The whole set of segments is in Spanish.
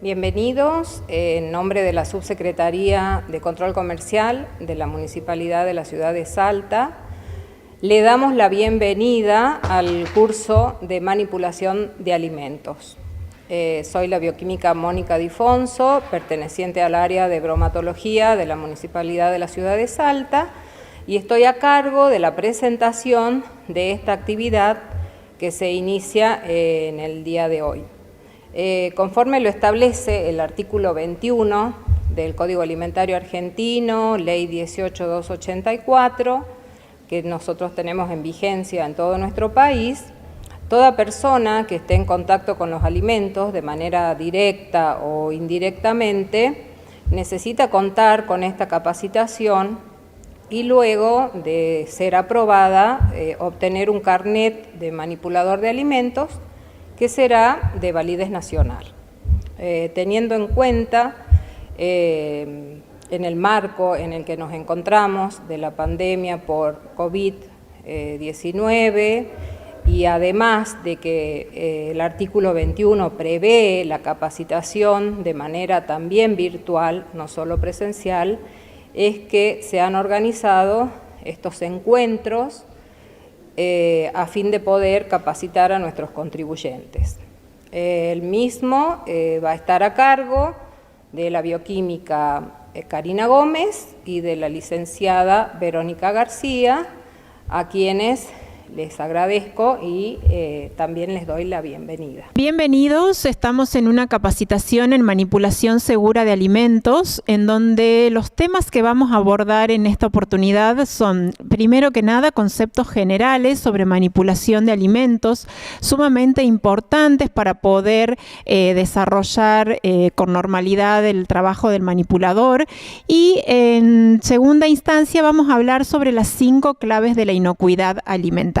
Bienvenidos. En nombre de la Subsecretaría de Control Comercial de la Municipalidad de la Ciudad de Salta, le damos la bienvenida al curso de manipulación de alimentos. Soy la bioquímica Mónica Difonso, perteneciente al área de bromatología de la Municipalidad de la Ciudad de Salta, y estoy a cargo de la presentación de esta actividad que se inicia en el día de hoy. Conforme lo establece el artículo 21 del Código Alimentario Argentino, Ley 18284, que nosotros tenemos en vigencia en todo nuestro país, toda persona que esté en contacto con los alimentos de manera directa o indirectamente necesita contar con esta capacitación y luego de ser aprobada obtener un carnet de manipulador de alimentos que será de validez nacional. Teniendo en cuenta en el marco en el que nos encontramos de la pandemia por COVID-19 y además de que el artículo 21 prevé la capacitación de manera también virtual, no solo presencial, es que se han organizado estos encuentros a fin de poder capacitar a nuestros contribuyentes. El mismo va a estar a cargo de la bioquímica Karina Gómez y de la licenciada Verónica García, a quienes les agradezco y también les doy la bienvenida. Bienvenidos, estamos en una capacitación en manipulación segura de alimentos, en donde los temas que vamos a abordar en esta oportunidad son, primero que nada, conceptos generales sobre manipulación de alimentos, sumamente importantes para poder desarrollar con normalidad el trabajo del manipulador, y en segunda instancia vamos a hablar sobre las 5 claves de la inocuidad alimentaria.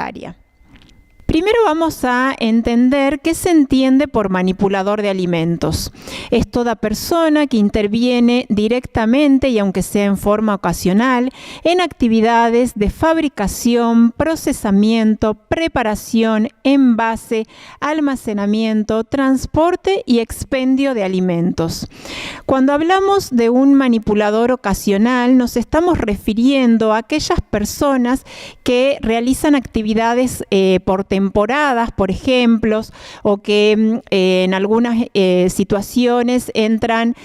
Primero vamos a entender qué se entiende por manipulador de alimentos. Es toda persona que interviene directamente y aunque sea en forma ocasional en actividades de fabricación, procesamiento, preparación, envase, almacenamiento, transporte y expendio de alimentos. Cuando hablamos de un manipulador ocasional nos estamos refiriendo a aquellas personas que realizan actividades por temporadas, por ejemplo, o que en algunas situaciones entran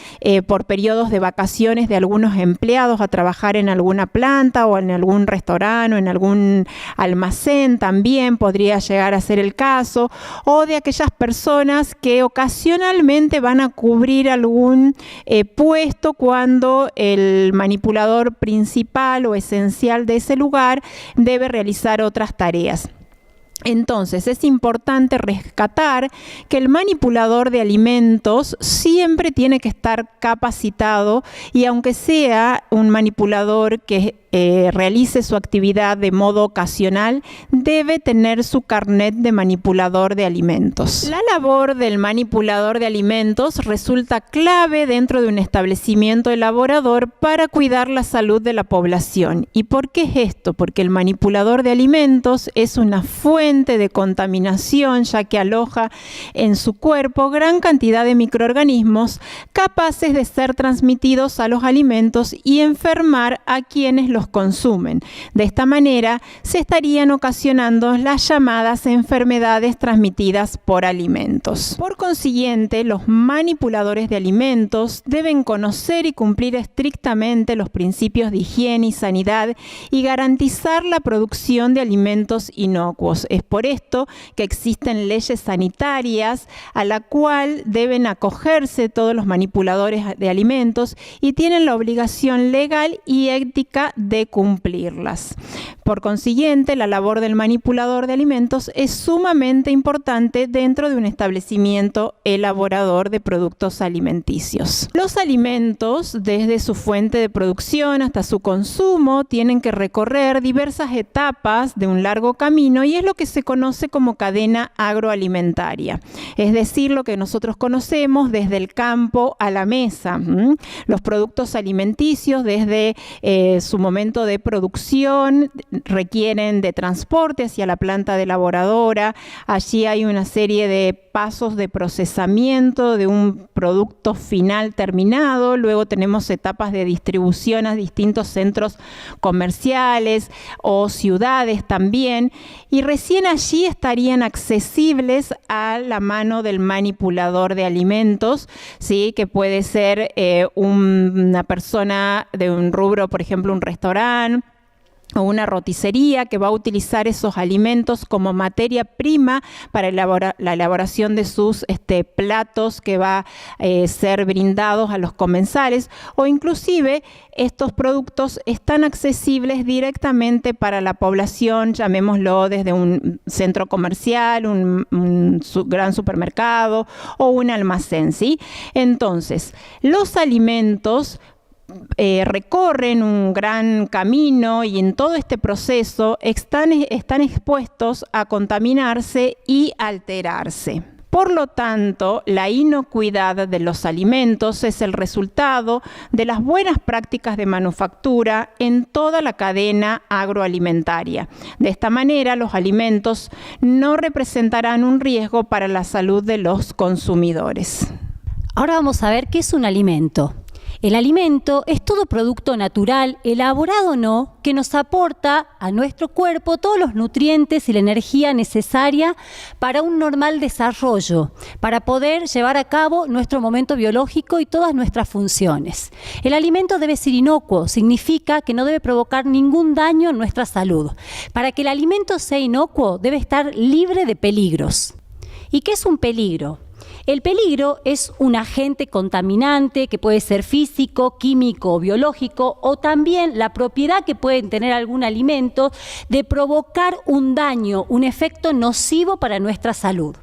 por periodos de vacaciones de algunos empleados a trabajar en alguna planta o en algún restaurante o en algún almacén, también podría llegar a ser el caso, o de aquellas personas que ocasionalmente van a cubrir algún puesto cuando el manipulador principal o esencial de ese lugar debe realizar otras tareas. Entonces, es importante rescatar que el manipulador de alimentos siempre tiene que estar capacitado, y aunque sea un manipulador que realice su actividad de modo ocasional, debe tener su carnet de manipulador de alimentos. La labor del manipulador de alimentos resulta clave dentro de un establecimiento elaborador para cuidar la salud de la población. ¿Y por qué es esto? Porque el manipulador de alimentos es una fuente de contaminación, ya que aloja en su cuerpo gran cantidad de microorganismos capaces de ser transmitidos a los alimentos y enfermar a quienes los consumen. De esta manera se estarían ocasionando las llamadas enfermedades transmitidas por alimentos. Por consiguiente, los manipuladores de alimentos deben conocer y cumplir estrictamente los principios de higiene y sanidad y garantizar la producción de alimentos inocuos. Es por esto que existen leyes sanitarias a la cual deben acogerse todos los manipuladores de alimentos y tienen la obligación legal y ética de cumplirlas. Por consiguiente, la labor del manipulador de alimentos es sumamente importante dentro de un establecimiento elaborador de productos alimenticios. Los alimentos, desde su fuente de producción hasta su consumo, tienen que recorrer diversas etapas de un largo camino, y es lo que se conoce como cadena agroalimentaria, es decir, lo que nosotros conocemos desde el campo a la mesa. Los productos alimenticios desde su momento de producción requieren de transporte hacia la planta delaboradora. Allí hay una serie de pasos de procesamiento de un producto final terminado. Luego tenemos etapas de distribución a distintos centros comerciales o ciudades también. Y recién allí estarían accesibles a la mano del manipulador de alimentos, ¿sí? Que puede ser una persona de un rubro, por ejemplo, un restaurante o una roticería que va a utilizar esos alimentos como materia prima para la elaboración de sus platos que va a ser brindados a los comensales, o inclusive estos productos están accesibles directamente para la población, llamémoslo desde un centro comercial, un gran supermercado o un almacén, ¿sí? Entonces, los alimentos recorren un gran camino y en todo este proceso están expuestos a contaminarse y alterarse. Por lo tanto, la inocuidad de los alimentos es el resultado de las buenas prácticas de manufactura en toda la cadena agroalimentaria. De esta manera, los alimentos no representarán un riesgo para la salud de los consumidores. Ahora vamos a ver qué es un alimento. El alimento es todo producto natural, elaborado o no, que nos aporta a nuestro cuerpo todos los nutrientes y la energía necesaria para un normal desarrollo, para poder llevar a cabo nuestro momento biológico y todas nuestras funciones. El alimento debe ser inocuo, significa que no debe provocar ningún daño en nuestra salud. Para que el alimento sea inocuo, debe estar libre de peligros. ¿Y qué es un peligro? El peligro es un agente contaminante que puede ser físico, químico o biológico, o también la propiedad que puede tener algún alimento de provocar un daño, un efecto nocivo para nuestra salud.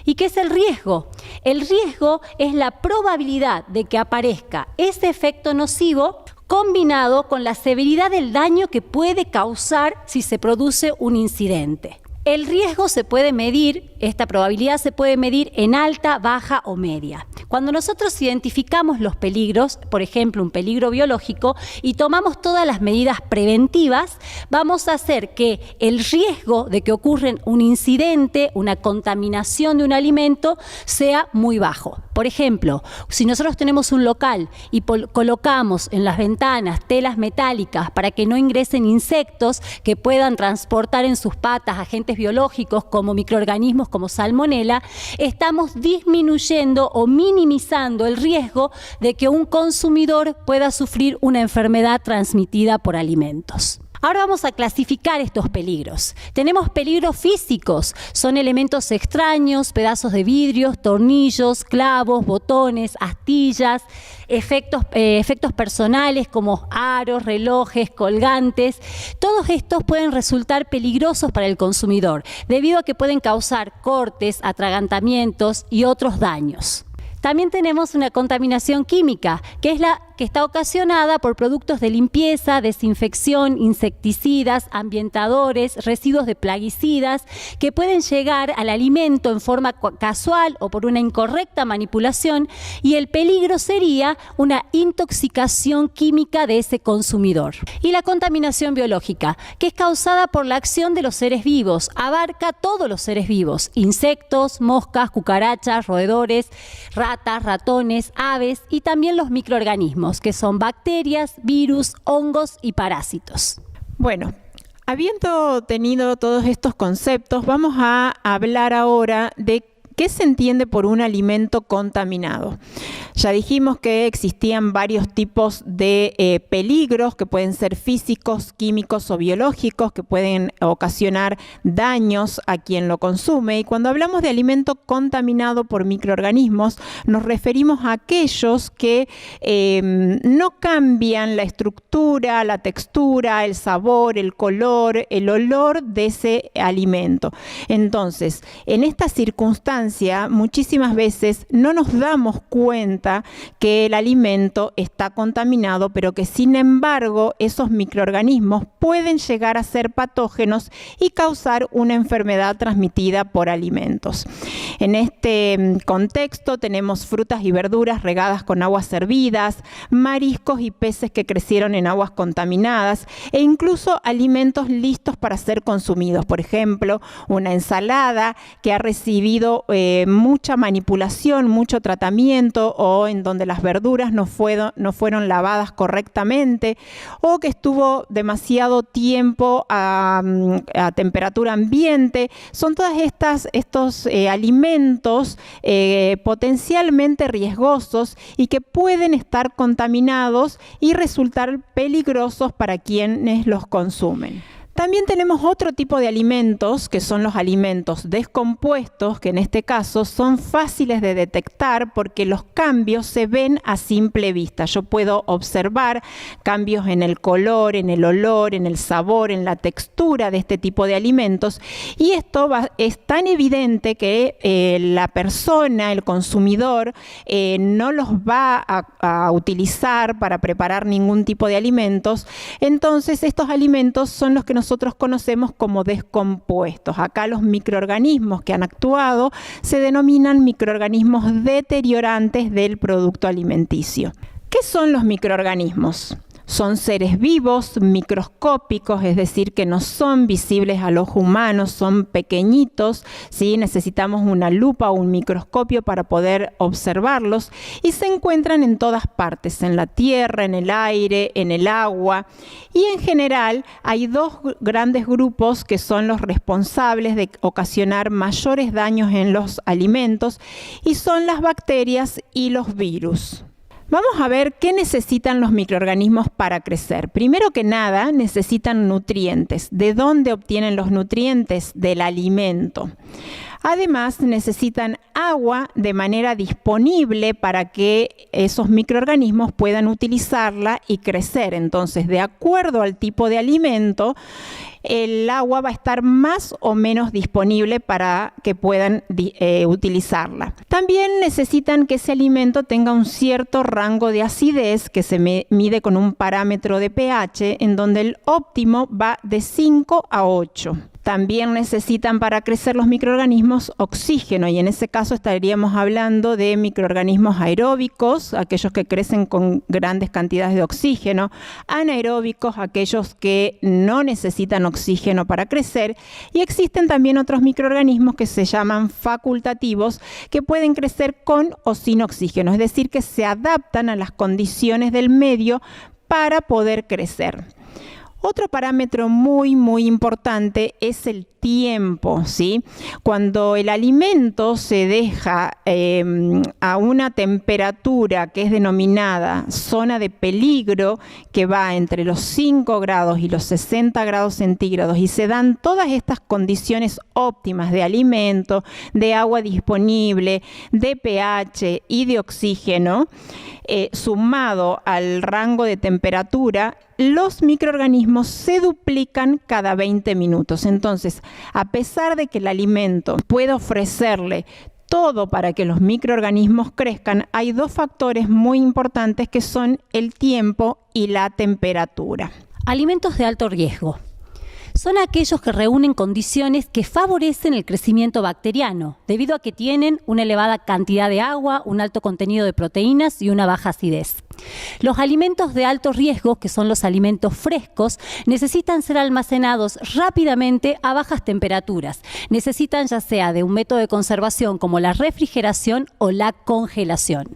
¿Y qué es el riesgo? El riesgo es la probabilidad de que aparezca ese efecto nocivo combinado con la severidad del daño que puede causar si se produce un incidente. El riesgo se puede medir, esta probabilidad se puede medir en alta, baja o media. Cuando nosotros identificamos los peligros, por ejemplo, un peligro biológico, y tomamos todas las medidas preventivas, vamos a hacer que el riesgo de que ocurra un incidente, una contaminación de un alimento, sea muy bajo. Por ejemplo, si nosotros tenemos un local y colocamos en las ventanas telas metálicas para que no ingresen insectos que puedan transportar en sus patas agentes biológicos como microorganismos como salmonela, estamos disminuyendo o minimizando el riesgo de que un consumidor pueda sufrir una enfermedad transmitida por alimentos. Ahora vamos a clasificar estos peligros. Tenemos peligros físicos, son elementos extraños, pedazos de vidrios, tornillos, clavos, botones, astillas, efectos personales como aros, relojes, colgantes. Todos estos pueden resultar peligrosos para el consumidor, debido a que pueden causar cortes, atragantamientos y otros daños. También tenemos una contaminación química, que es la que está ocasionada por productos de limpieza, desinfección, insecticidas, ambientadores, residuos de plaguicidas, que pueden llegar al alimento en forma casual o por una incorrecta manipulación, y el peligro sería una intoxicación química de ese consumidor. Y la contaminación biológica, que es causada por la acción de los seres vivos, abarca todos los seres vivos, insectos, moscas, cucarachas, roedores, ratas, ratones, aves y también los microorganismos, que son bacterias, virus, hongos y parásitos. Bueno, habiendo tenido todos estos conceptos, vamos a hablar ahora de qué se entiende por un alimento contaminado. Ya dijimos que existían varios tipos de peligros que pueden ser físicos, químicos o biológicos, que pueden ocasionar daños a quien lo consume. Y cuando hablamos de alimento contaminado por microorganismos, nos referimos a aquellos que no cambian la estructura, la textura, el sabor, el color, el olor de ese alimento. Entonces, en estas circunstancias, ignorancia, muchísimas veces no nos damos cuenta que el alimento está contaminado, pero que sin embargo esos microorganismos pueden llegar a ser patógenos y causar una enfermedad transmitida por alimentos. En este contexto tenemos frutas y verduras regadas con aguas hervidas, mariscos y peces que crecieron en aguas contaminadas e incluso alimentos listos para ser consumidos. Por ejemplo, una ensalada que ha recibido mucha manipulación, mucho tratamiento, o en donde las verduras no fueron lavadas correctamente, o que estuvo demasiado tiempo a temperatura ambiente. Son todas estos alimentos potencialmente riesgosos y que pueden estar contaminados y resultar peligrosos para quienes los consumen. También tenemos otro tipo de alimentos, que son los alimentos descompuestos, que en este caso son fáciles de detectar porque los cambios se ven a simple vista. Yo puedo observar cambios en el color, en el olor, en el sabor, en la textura de este tipo de alimentos, y esto es tan evidente que la persona, el consumidor, no los va a utilizar para preparar ningún tipo de alimentos. Entonces estos alimentos son los que nosotros conocemos como descompuestos. Acá los microorganismos que han actuado se denominan microorganismos deteriorantes del producto alimenticio. ¿Qué son los microorganismos? Son seres vivos, microscópicos, es decir, que no son visibles al ojo humano, son pequeñitos, ¿sí? Necesitamos una lupa o un microscopio para poder observarlos, y se encuentran en todas partes, en la tierra, en el aire, en el agua, y en general hay dos grandes grupos que son los responsables de ocasionar mayores daños en los alimentos, y son las bacterias y los virus. Vamos a ver qué necesitan los microorganismos para crecer. Primero que nada, necesitan nutrientes. ¿De dónde obtienen los nutrientes? Del alimento. Además, necesitan agua de manera disponible para que esos microorganismos puedan utilizarla y crecer. Entonces, de acuerdo al tipo de alimento, el agua va a estar más o menos disponible para que puedan utilizarla. También necesitan que ese alimento tenga un cierto rango de acidez que se mide con un parámetro de pH, en donde el óptimo va de 5 a 8. También necesitan para crecer los microorganismos oxígeno, y en ese caso estaríamos hablando de microorganismos aeróbicos, aquellos que crecen con grandes cantidades de oxígeno, anaeróbicos, aquellos que no necesitan oxígeno para crecer, y existen también otros microorganismos que se llaman facultativos, que pueden crecer con o sin oxígeno, es decir, que se adaptan a las condiciones del medio para poder crecer. Otro parámetro muy importante es el tiempo, ¿sí? Cuando el alimento se deja a una temperatura que es denominada zona de peligro, que va entre los 5 grados y los 60 grados centígrados, y se dan todas estas condiciones óptimas de alimento, de agua disponible, de pH y de oxígeno, sumado al rango de temperatura, los microorganismos se duplican cada 20 minutos. Entonces, a pesar de que el alimento puede ofrecerle todo para que los microorganismos crezcan, hay dos factores muy importantes que son el tiempo y la temperatura. Alimentos de alto riesgo. Son aquellos que reúnen condiciones que favorecen el crecimiento bacteriano, debido a que tienen una elevada cantidad de agua, un alto contenido de proteínas y una baja acidez. Los alimentos de alto riesgo, que son los alimentos frescos, necesitan ser almacenados rápidamente a bajas temperaturas. Necesitan ya sea de un método de conservación como la refrigeración o la congelación.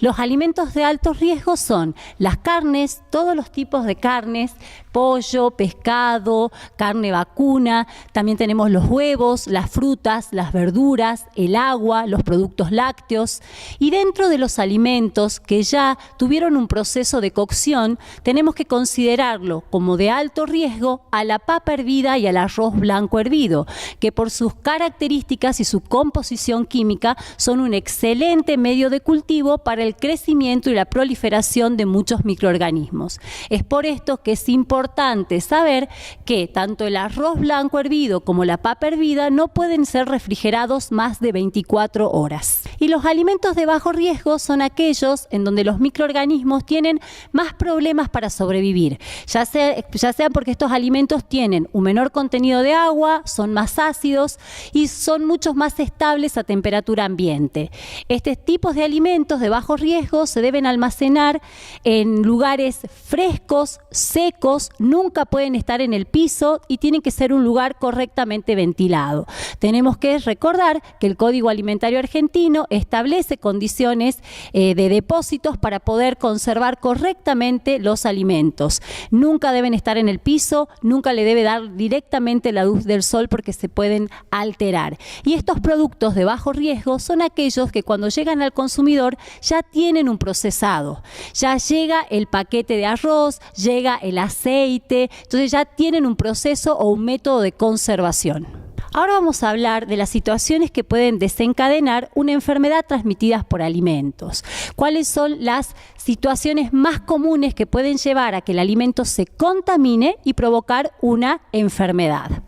Los alimentos de alto riesgo son las carnes, todos los tipos de carnes, pollo, pescado, carne vacuna, también tenemos los huevos, las frutas, las verduras, el agua, los productos lácteos, y dentro de los alimentos que ya tuvieron iniciaron un proceso de cocción, tenemos que considerarlo como de alto riesgo a la papa hervida y al arroz blanco hervido, que por sus características y su composición química son un excelente medio de cultivo para el crecimiento y la proliferación de muchos microorganismos. Es por esto que es importante saber que tanto el arroz blanco hervido como la papa hervida no pueden ser refrigerados más de 24 horas. Y los alimentos de bajo riesgo son aquellos en donde los microorganismos tienen más problemas para sobrevivir, ya sea porque estos alimentos tienen un menor contenido de agua, son más ácidos y son mucho más estables a temperatura ambiente. Estos tipos de alimentos de bajo riesgo se deben almacenar en lugares frescos, secos, nunca pueden estar en el piso y tienen que ser un lugar correctamente ventilado. Tenemos que recordar que el Código Alimentario Argentino establece condiciones de depósitos para poder conservar correctamente los alimentos. Nunca deben estar en el piso, nunca le debe dar directamente la luz del sol porque se pueden alterar. Y estos productos de bajo riesgo son aquellos que cuando llegan al consumidor ya tienen un procesado. Ya llega el paquete de arroz, llega el aceite, entonces ya tienen un proceso o un método de conservación. Ahora vamos a hablar de las situaciones que pueden desencadenar una enfermedad transmitida por alimentos. ¿Cuáles son las situaciones más comunes que pueden llevar a que el alimento se contamine y provocar una enfermedad?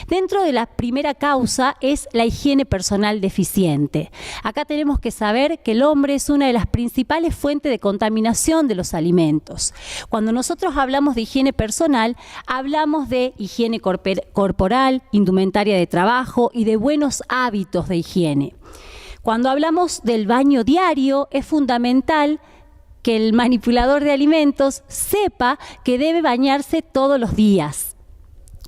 Dentro de la primera causa es la higiene personal deficiente. Acá tenemos que saber que el hombre es una de las principales fuentes de contaminación de los alimentos. Cuando nosotros hablamos de higiene personal, hablamos de higiene corporal, indumentaria de trabajo y de buenos hábitos de higiene. Cuando hablamos del baño diario, es fundamental que el manipulador de alimentos sepa que debe bañarse todos los días,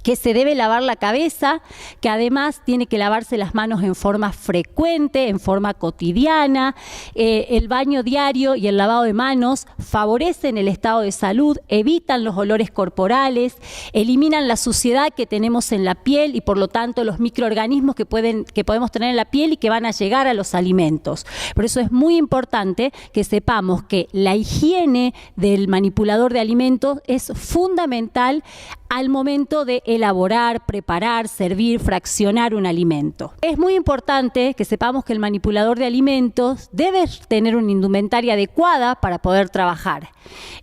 que se debe lavar la cabeza, que además tiene que lavarse las manos en forma frecuente, en forma cotidiana. El baño diario y el lavado de manos favorecen el estado de salud, evitan los olores corporales, eliminan la suciedad que tenemos en la piel y por lo tanto los microorganismos que podemos tener en la piel y que van a llegar a los alimentos. Por eso es muy importante que sepamos que la higiene del manipulador de alimentos es fundamental al momento de elaborar, preparar, servir, fraccionar un alimento. Es muy importante que sepamos que el manipulador de alimentos debe tener una indumentaria adecuada para poder trabajar.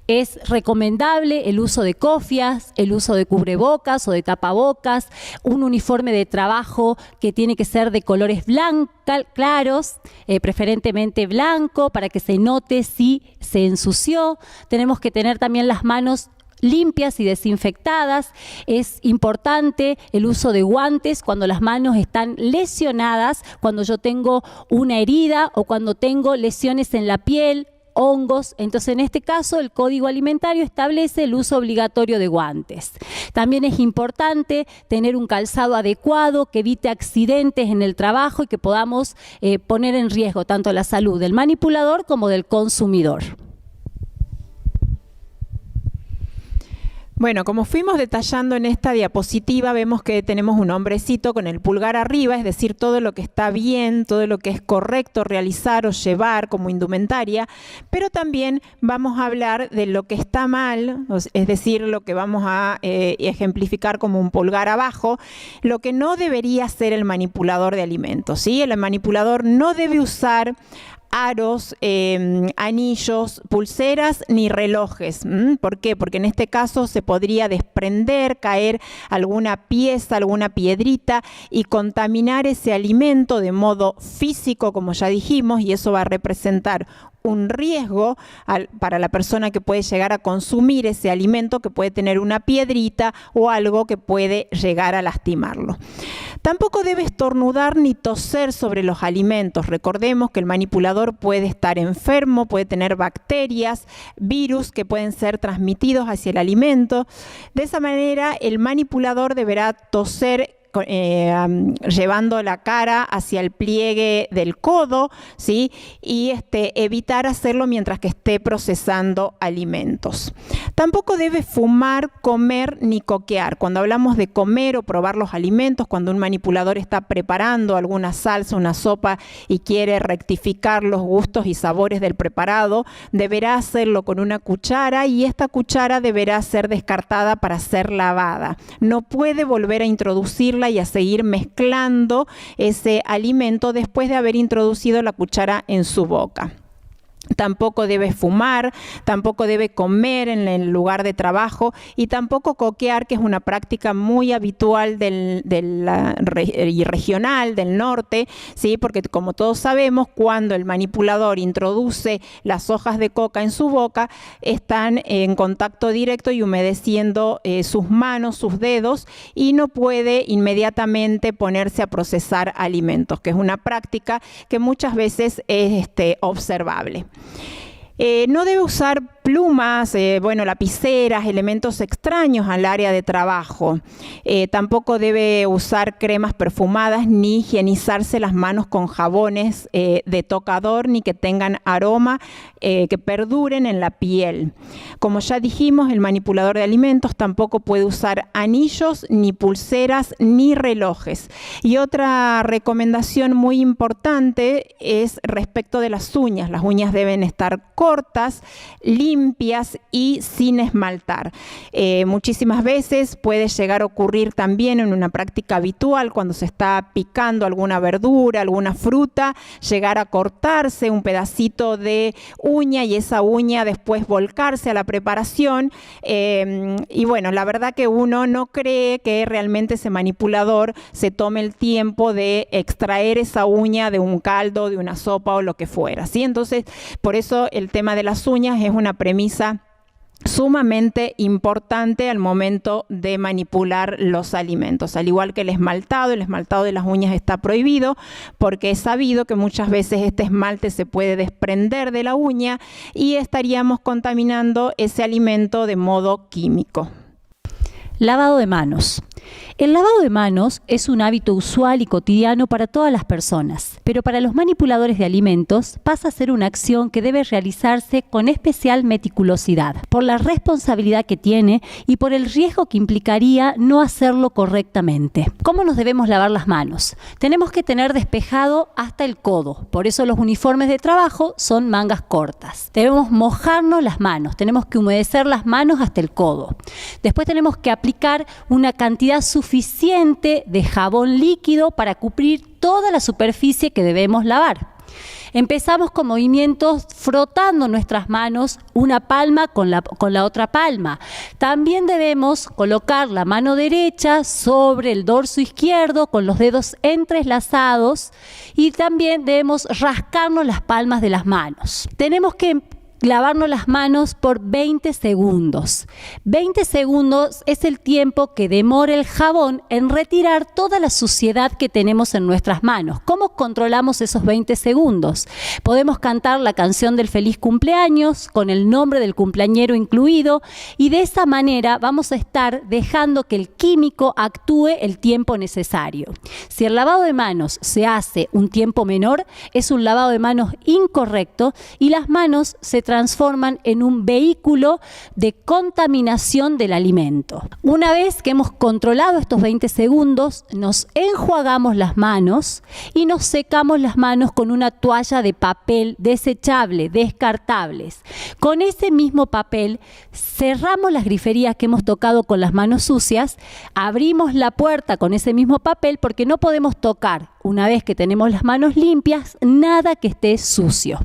Es recomendable el uso de cofias, el uso de cubrebocas o de tapabocas, un uniforme de trabajo que tiene que ser de colores claros, preferentemente blanco, para que se note si se ensució. Tenemos que tener también las manos limpias y desinfectadas. Es importante el uso de guantes cuando las manos están lesionadas, cuando yo tengo una herida o cuando tengo lesiones en la piel, hongos. Entonces, en este caso, el Código Alimentario establece el uso obligatorio de guantes. También es importante tener un calzado adecuado que evite accidentes en el trabajo y que podamos poner en riesgo tanto la salud del manipulador como del consumidor. Bueno, como fuimos detallando en esta diapositiva, vemos que tenemos un hombrecito con el pulgar arriba, es decir, todo lo que está bien, todo lo que es correcto realizar o llevar como indumentaria, pero también vamos a hablar de lo que está mal, es decir, lo que vamos a ejemplificar como un pulgar abajo, lo que no debería ser el manipulador de alimentos, ¿sí? El manipulador no debe usar aros, anillos, pulseras ni relojes. ¿Por qué? Porque en este caso se podría desprender, caer alguna pieza, alguna piedrita y contaminar ese alimento de modo físico, como ya dijimos, y eso va a representar un riesgo para la persona que puede llegar a consumir ese alimento, que puede tener una piedrita o algo que puede llegar a lastimarlo. Tampoco debe estornudar ni toser sobre los alimentos. Recordemos que el manipulador puede estar enfermo, puede tener bacterias, virus que pueden ser transmitidos hacia el alimento. De esa manera, el manipulador deberá toser llevando la cara hacia el pliegue del codo, ¿sí? Y evitar hacerlo mientras que esté procesando alimentos. Tampoco debe fumar, comer ni coquear. Cuando hablamos de comer o probar los alimentos, cuando un manipulador está preparando alguna salsa, una sopa y quiere rectificar los gustos y sabores del preparado, deberá hacerlo con una cuchara y esta cuchara deberá ser descartada para ser lavada. No puede volver a introducirla y a seguir mezclando ese alimento después de haber introducido la cuchara en su boca. Tampoco debe fumar, tampoco debe comer en el lugar de trabajo y tampoco coquear, que es una práctica muy habitual y regional del norte, ¿sí? Porque como todos sabemos, cuando el manipulador introduce las hojas de coca en su boca, están en contacto directo y humedeciendo sus manos, sus dedos, y no puede inmediatamente ponerse a procesar alimentos, que es una práctica que muchas veces es observable. No debe usar plumas, lapiceras, elementos extraños al área de trabajo. Tampoco debe usar cremas perfumadas ni higienizarse las manos con jabones de tocador ni que tengan aroma que perduren en la piel. Como ya dijimos, el manipulador de alimentos tampoco puede usar anillos, ni pulseras, ni relojes. Y otra recomendación muy importante es respecto de las uñas. Las uñas deben estar cortas, limpias y sin esmaltar. Muchísimas veces puede llegar a ocurrir también en una práctica habitual cuando se está picando alguna verdura, alguna fruta, llegar a cortarse un pedacito de uña y esa uña después volcarse a la preparación. La verdad que uno no cree que realmente ese manipulador se tome el tiempo de extraer esa uña de un caldo, de una sopa o lo que fuera, ¿sí? Entonces, por eso el tema de las uñas es una premisa sumamente importante al momento de manipular los alimentos. Al igual que el esmaltado de las uñas está prohibido porque es sabido que muchas veces este esmalte se puede desprender de la uña y estaríamos contaminando ese alimento de modo químico. Lavado de manos. El lavado de manos es un hábito usual y cotidiano para todas las personas, pero para los manipuladores de alimentos pasa a ser una acción que debe realizarse con especial meticulosidad, por la responsabilidad que tiene y por el riesgo que implicaría no hacerlo correctamente. ¿Cómo nos debemos lavar las manos? Tenemos que tener despejado hasta el codo, por eso los uniformes de trabajo son mangas cortas. Debemos mojarnos las manos, tenemos que humedecer las manos hasta el codo. Después tenemos que aplicar una cantidad suficiente de jabón líquido para cubrir toda la superficie que debemos lavar. Empezamos con movimientos frotando nuestras manos, una palma con la otra palma. También debemos colocar la mano derecha sobre el dorso izquierdo con los dedos entrelazados y también debemos rascarnos las palmas de las manos. Tenemos que lavarnos las manos por 20 segundos. 20 segundos es el tiempo que demora el jabón en retirar toda la suciedad que tenemos en nuestras manos. ¿Cómo controlamos esos 20 segundos? Podemos cantar la canción del feliz cumpleaños con el nombre del cumpleañero incluido y de esa manera vamos a estar dejando que el químico actúe el tiempo necesario. Si el lavado de manos se hace un tiempo menor, es un lavado de manos incorrecto y las manos se transforman en un vehículo de contaminación del alimento. Una vez que hemos controlado estos 20 segundos, nos enjuagamos las manos y nos secamos las manos con una toalla de papel desechable, descartables. Con ese mismo papel cerramos las griferías que hemos tocado con las manos sucias, abrimos la puerta con ese mismo papel porque no podemos tocar, una vez que tenemos las manos limpias, nada que esté sucio.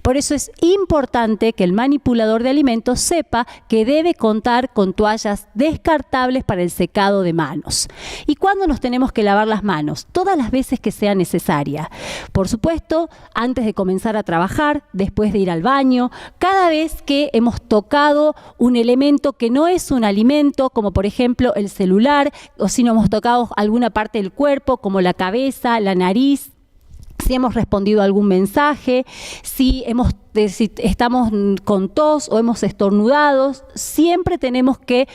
Por eso es importante que el manipulador de alimentos sepa que debe contar con toallas descartables para el secado de manos. ¿Y cuándo nos tenemos que lavar las manos? Todas las veces que sea necesaria. Por supuesto, antes de comenzar a trabajar, después de ir al baño, cada vez que hemos tocado un elemento que no es un alimento, como por ejemplo el celular, o si no hemos tocado alguna parte del cuerpo, como la cabeza, la nariz, si hemos respondido a algún mensaje, si hemos si estamos con tos o hemos estornudado, siempre tenemos que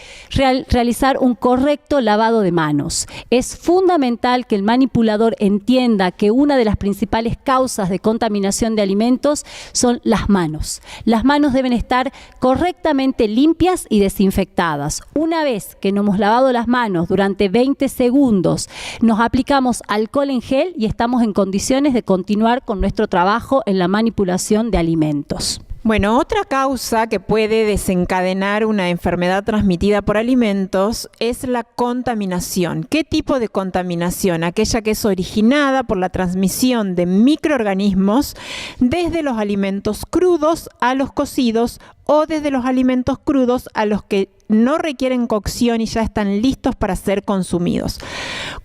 realizar un correcto lavado de manos. Es fundamental que el manipulador entienda que una de las principales causas de contaminación de alimentos son las manos. Las manos deben estar correctamente limpias y desinfectadas. Una vez que nos hemos lavado las manos durante 20 segundos, nos aplicamos alcohol en gel y estamos en condiciones de continuar con nuestro trabajo en la manipulación de alimentos. Bueno, otra causa que puede desencadenar una enfermedad transmitida por alimentos es la contaminación. ¿Qué tipo de contaminación? Aquella que es originada por la transmisión de microorganismos desde los alimentos crudos a los cocidos o desde los alimentos crudos a los que no requieren cocción y ya están listos para ser consumidos.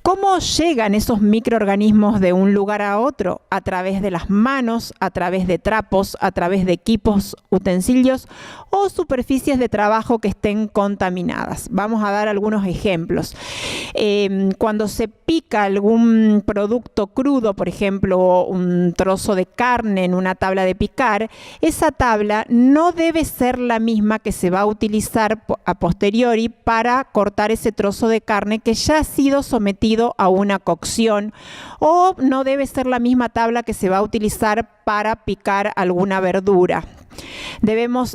¿Cómo llegan esos microorganismos de un lugar a otro? A través de las manos, a través de trapos, a través de equipos, utensilios o superficies de trabajo que estén contaminadas. Vamos a dar algunos ejemplos. Cuando se pica algún producto crudo, por ejemplo, un trozo de carne en una tabla de picar, esa tabla no debe ser la misma que se va a utilizar a posteriori para cortar ese trozo de carne que ya ha sido sometido a una cocción, o no debe ser la misma tabla que se va a utilizar para picar alguna verdura. Debemos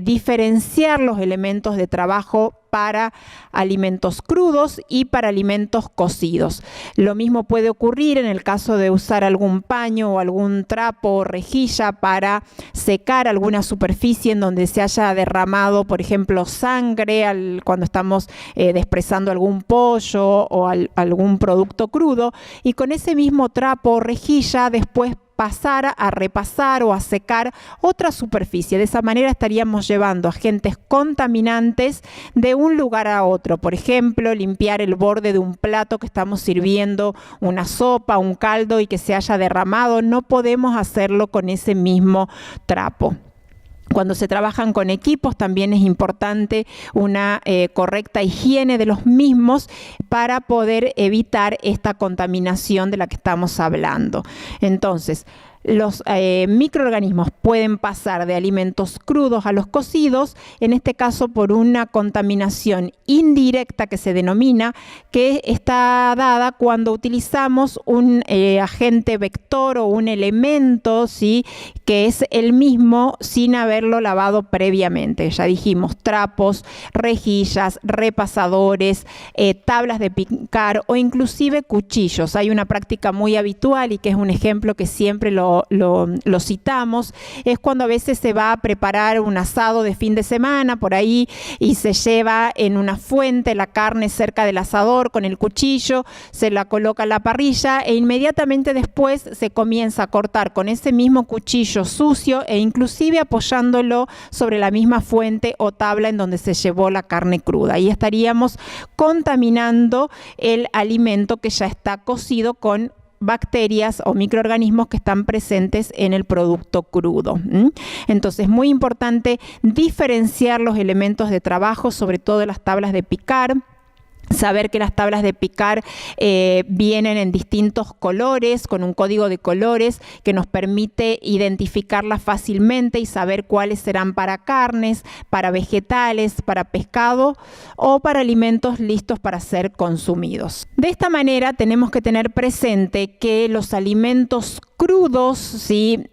diferenciar los elementos de trabajo para alimentos crudos y para alimentos cocidos. Lo mismo puede ocurrir en el caso de usar algún paño o algún trapo o rejilla para secar alguna superficie en donde se haya derramado, por ejemplo, sangre cuando estamos despresando algún pollo o algún producto crudo, y con ese mismo trapo o rejilla después pasar a repasar o a secar otra superficie. De esa manera estaríamos llevando agentes contaminantes de un lugar a otro. Por ejemplo, limpiar el borde de un plato que estamos sirviendo una sopa, un caldo y que se haya derramado. No podemos hacerlo con ese mismo trapo. Cuando se trabajan con equipos también es importante una correcta higiene de los mismos para poder evitar esta contaminación de la que estamos hablando. Entonces, los microorganismos pueden pasar de alimentos crudos a los cocidos, en este caso por una contaminación indirecta que se denomina, que está dada cuando utilizamos un agente vector o un elemento, ¿sí?, que es el mismo sin haberlo lavado previamente. Ya dijimos, trapos, rejillas, repasadores, tablas de picar o inclusive cuchillos. Hay una práctica muy habitual y que es un ejemplo que siempre lo citamos, es cuando a veces se va a preparar un asado de fin de semana por ahí y se lleva en una fuente la carne cerca del asador con el cuchillo, se la coloca en la parrilla e inmediatamente después se comienza a cortar con ese mismo cuchillo sucio e inclusive apoyándolo sobre la misma fuente o tabla en donde se llevó la carne cruda. Ahí estaríamos contaminando el alimento que ya está cocido con bacterias o microorganismos que están presentes en el producto crudo. Entonces, muy importante diferenciar los elementos de trabajo, sobre todo las tablas de picar. Saber que las tablas de picar vienen en distintos colores, con un código de colores que nos permite identificarlas fácilmente y saber cuáles serán para carnes, para vegetales, para pescado o para alimentos listos para ser consumidos. De esta manera tenemos que tener presente que los alimentos crudos, ¿sí?,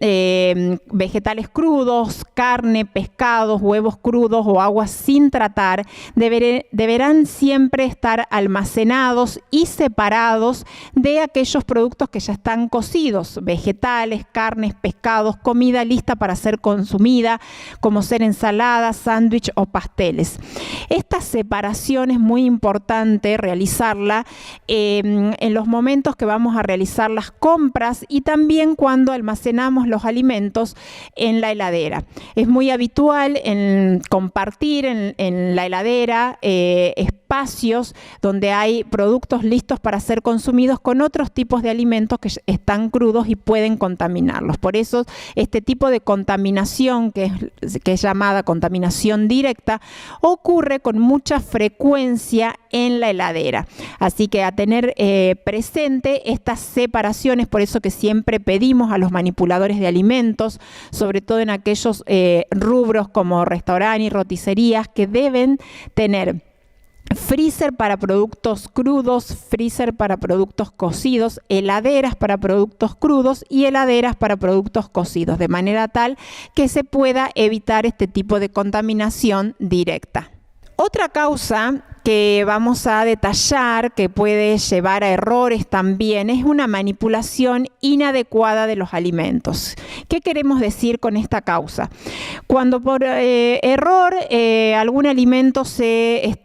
vegetales crudos, carne, pescados, huevos crudos o aguas sin tratar, deberán siempre estar almacenados y separados de aquellos productos que ya están cocidos, vegetales, carnes, pescados, comida lista para ser consumida, como ser ensaladas, sándwich o pasteles. Esta separación es muy importante realizarla en los momentos que vamos a realizar las compras y también cuando almacenamos los alimentos en la heladera. Es muy habitual compartir en la heladera espacios espacios donde hay productos listos para ser consumidos con otros tipos de alimentos que están crudos y pueden contaminarlos. Por eso este tipo de contaminación, que es llamada contaminación directa, ocurre con mucha frecuencia en la heladera. Así que a tener presente estas separaciones, por eso que siempre pedimos a los manipuladores de alimentos, sobre todo en aquellos rubros como restaurantes y roticerías, que deben tener freezer para productos crudos, freezer para productos cocidos, heladeras para productos crudos y heladeras para productos cocidos, de manera tal que se pueda evitar este tipo de contaminación directa. Otra causa que vamos a detallar, que puede llevar a errores también, es una manipulación inadecuada de los alimentos. ¿Qué queremos decir con esta causa? Cuando por error algún alimento se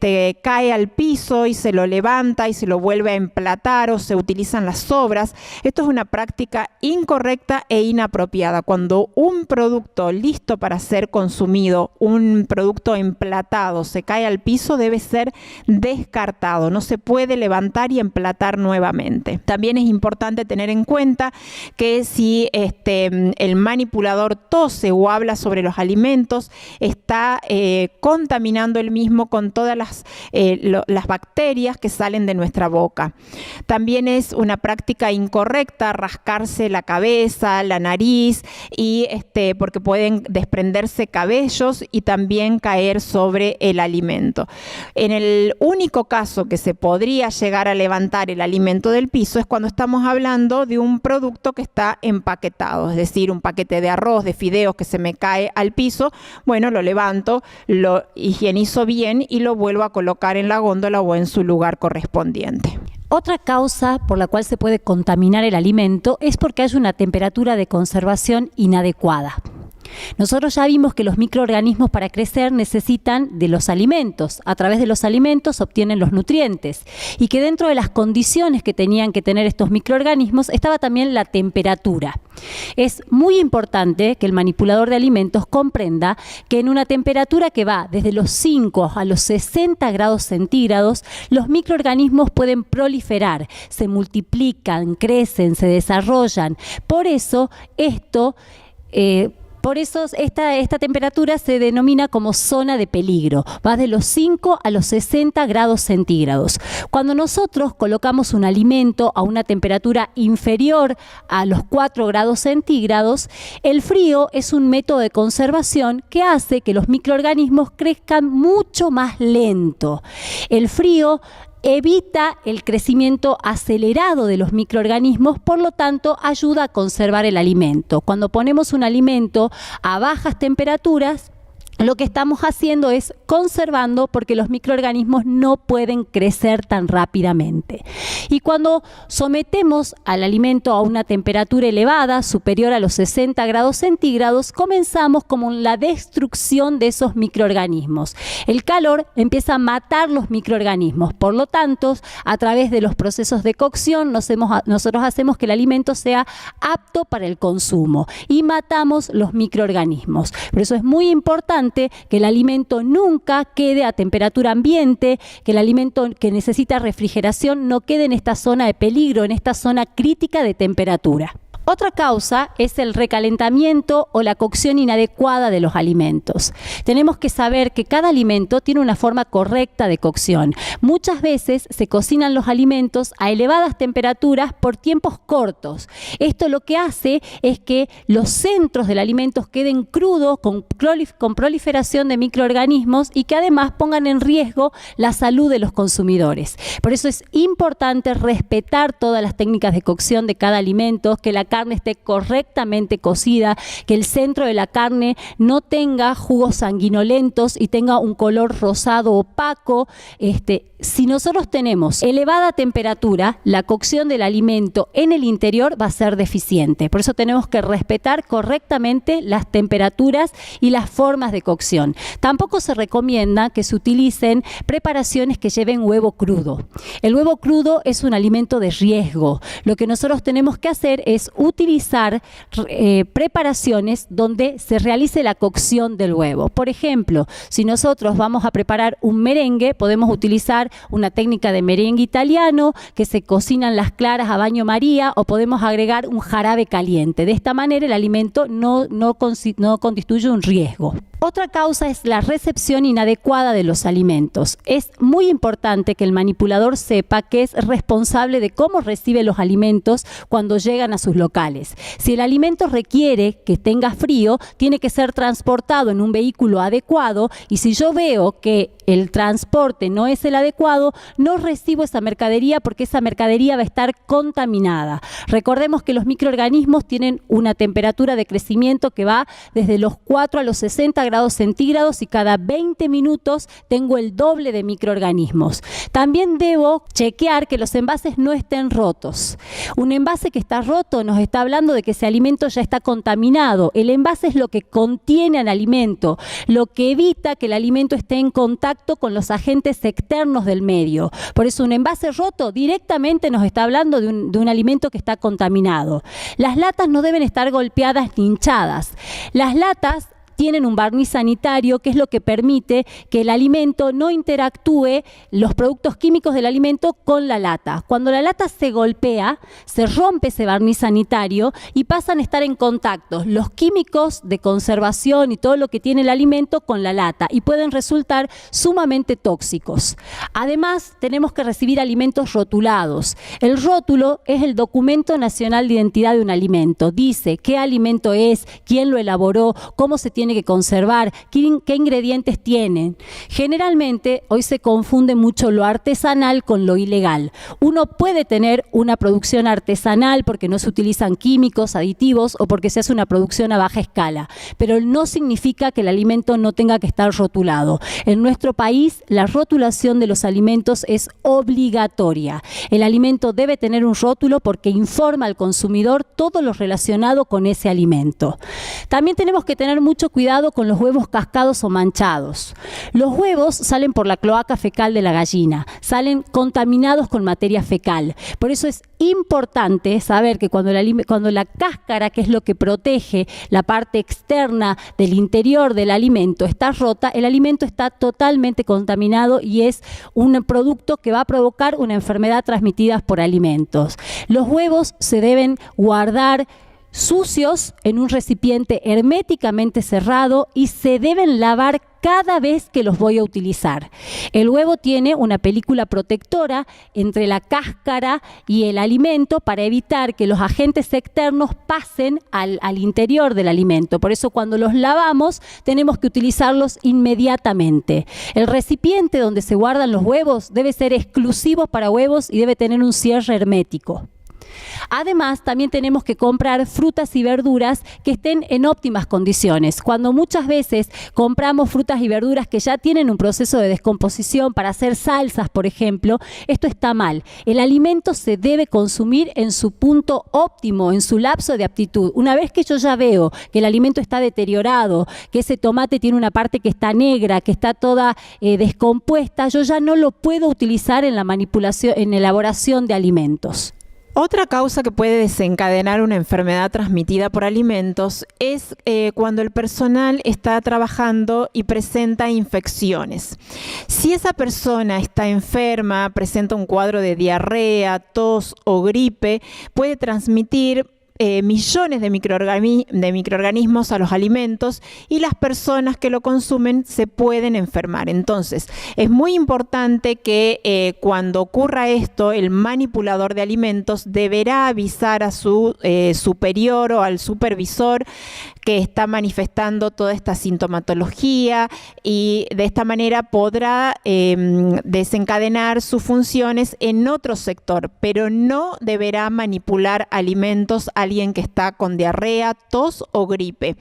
cae al piso y se lo levanta y se lo vuelve a emplatar, o se utilizan las sobras, esto es una práctica incorrecta e inapropiada. Cuando un producto listo para ser consumido, un producto emplatado, se cae al piso, debe ser descartado, no se puede levantar y emplatar nuevamente. También es importante tener en cuenta que si el manipulador tose o habla sobre los alimentos, está contaminando el mismo con todas las bacterias que salen de nuestra boca. También es una práctica incorrecta rascarse la cabeza, la nariz, y porque pueden desprenderse cabellos y también caer sobre el alimento. En el único caso que se podría llegar a levantar el alimento del piso es cuando estamos hablando de un producto que está empaquetado, es decir, un paquete de arroz, de fideos que se me cae al piso. Bueno, lo levanto, lo higienizo bien y lo vuelvo a colocar en la góndola o en su lugar correspondiente. Otra causa por la cual se puede contaminar el alimento es porque hay una temperatura de conservación inadecuada. Nosotros ya vimos que los microorganismos para crecer necesitan de los alimentos. A través de los alimentos obtienen los nutrientes. Y que dentro de las condiciones que tenían que tener estos microorganismos estaba también la temperatura. Es muy importante que el manipulador de alimentos comprenda que en una temperatura que va desde los 5 a los 60 grados centígrados, los microorganismos pueden proliferar, se multiplican, crecen, se desarrollan. Por eso esta temperatura se denomina como zona de peligro. Va de los 5 a los 60 grados centígrados. Cuando nosotros colocamos un alimento a una temperatura inferior a los 4 grados centígrados, el frío es un método de conservación que hace que los microorganismos crezcan mucho más lento. El frío evita el crecimiento acelerado de los microorganismos, por lo tanto ayuda a conservar el alimento. Cuando ponemos un alimento a bajas temperaturas, lo que estamos haciendo es conservando, porque los microorganismos no pueden crecer tan rápidamente. Y cuando sometemos al alimento a una temperatura elevada, superior a los 60 grados centígrados, comenzamos con la destrucción de esos microorganismos. El calor empieza a matar los microorganismos. Por lo tanto, a través de los procesos de cocción, nosotros hacemos que el alimento sea apto para el consumo y matamos los microorganismos. Por eso es muy importante que el alimento nunca quede a temperatura ambiente, que el alimento que necesita refrigeración no quede en esta zona de peligro, en esta zona crítica de temperatura. Otra causa es el recalentamiento o la cocción inadecuada de los alimentos. Tenemos que saber que cada alimento tiene una forma correcta de cocción. Muchas veces se cocinan los alimentos a elevadas temperaturas por tiempos cortos. Esto lo que hace es que los centros del alimento queden crudos, con proliferación de microorganismos, y que además pongan en riesgo la salud de los consumidores. Por eso es importante respetar todas las técnicas de cocción de cada alimento, que la carne esté correctamente cocida, que el centro de la carne no tenga jugos sanguinolentos y tenga un color rosado opaco. Si nosotros tenemos elevada temperatura, la cocción del alimento en el interior va a ser deficiente. Por eso tenemos que respetar correctamente las temperaturas y las formas de cocción. Tampoco se recomienda que se utilicen preparaciones que lleven huevo crudo. El huevo crudo es un alimento de riesgo. Lo que nosotros tenemos que hacer es utilizar preparaciones donde se realice la cocción del huevo. Por ejemplo, si nosotros vamos a preparar un merengue, podemos utilizar una técnica de merengue italiano, que se cocinan las claras a baño María, o podemos agregar un jarabe caliente. De esta manera el alimento no constituye un riesgo. Otra causa es la recepción inadecuada de los alimentos. Es muy importante que el manipulador sepa que es responsable de cómo recibe los alimentos cuando llegan a sus locales. Si el alimento requiere que tenga frío, tiene que ser transportado en un vehículo adecuado, y si yo veo que el transporte no es el adecuado, no recibo esa mercadería, porque esa mercadería va a estar contaminada. Recordemos que los microorganismos tienen una temperatura de crecimiento que va desde los 4 a los 60 grados centígrados, y cada 20 minutos tengo el doble de microorganismos. También debo chequear que los envases no estén rotos. Un envase que está roto nos está hablando de que ese alimento ya está contaminado. El envase es lo que contiene al alimento, lo que evita que el alimento esté en contacto con los agentes externos del medio. Por eso un envase roto directamente nos está hablando de un alimento que está contaminado. Las latas no deben estar golpeadas ni hinchadas. Las latas tienen un barniz sanitario, que es lo que permite que el alimento no interactúe, los productos químicos del alimento, con la lata. Cuando la lata se golpea, se rompe ese barniz sanitario y pasan a estar en contacto los químicos de conservación y todo lo que tiene el alimento con la lata, y pueden resultar sumamente tóxicos. Además, tenemos que recibir alimentos rotulados. El rótulo es el documento nacional de identidad de un alimento. Dice qué alimento es, quién lo elaboró, cómo se tiene que conservar, qué ingredientes tienen. Generalmente hoy se confunde mucho lo artesanal con lo ilegal. Uno puede tener una producción artesanal porque no se utilizan químicos, aditivos, o porque se hace una producción a baja escala, pero no significa que el alimento no tenga que estar rotulado. En nuestro país la rotulación de los alimentos es obligatoria. El alimento debe tener un rótulo porque informa al consumidor todo lo relacionado con ese alimento. También tenemos que tener mucho cuidado con los huevos cascados o manchados. Los huevos salen por la cloaca fecal de la gallina, salen contaminados con materia fecal. Por eso es importante saber que cuando la cáscara, que es lo que protege la parte externa del interior del alimento, está rota, el alimento está totalmente contaminado y es un producto que va a provocar una enfermedad transmitida por alimentos. Los huevos se deben guardar sucios en un recipiente herméticamente cerrado y se deben lavar cada vez que los voy a utilizar. El huevo tiene una película protectora entre la cáscara y el alimento para evitar que los agentes externos pasen al interior del alimento. Por eso cuando los lavamos tenemos que utilizarlos inmediatamente. El recipiente donde se guardan los huevos debe ser exclusivo para huevos y debe tener un cierre hermético. Además, también tenemos que comprar frutas y verduras que estén en óptimas condiciones. Cuando muchas veces compramos frutas y verduras que ya tienen un proceso de descomposición para hacer salsas, por ejemplo, esto está mal. El alimento se debe consumir en su punto óptimo, en su lapso de aptitud. Una vez que yo ya veo que el alimento está deteriorado, que ese tomate tiene una parte que está negra, que está toda descompuesta, yo ya no lo puedo utilizar en la manipulación, en elaboración de alimentos. Otra causa que puede desencadenar una enfermedad transmitida por alimentos es cuando el personal está trabajando y presenta infecciones. Si esa persona está enferma, presenta un cuadro de diarrea, tos o gripe, puede transmitir millones de microorganismos a los alimentos y las personas que lo consumen se pueden enfermar. Entonces, es muy importante que cuando ocurra esto, el manipulador de alimentos deberá avisar a su superior o al supervisor que está manifestando toda esta sintomatología, y de esta manera podrá desencadenar sus funciones en otro sector, pero no deberá manipular alimentos a alguien que está con diarrea, tos o gripe.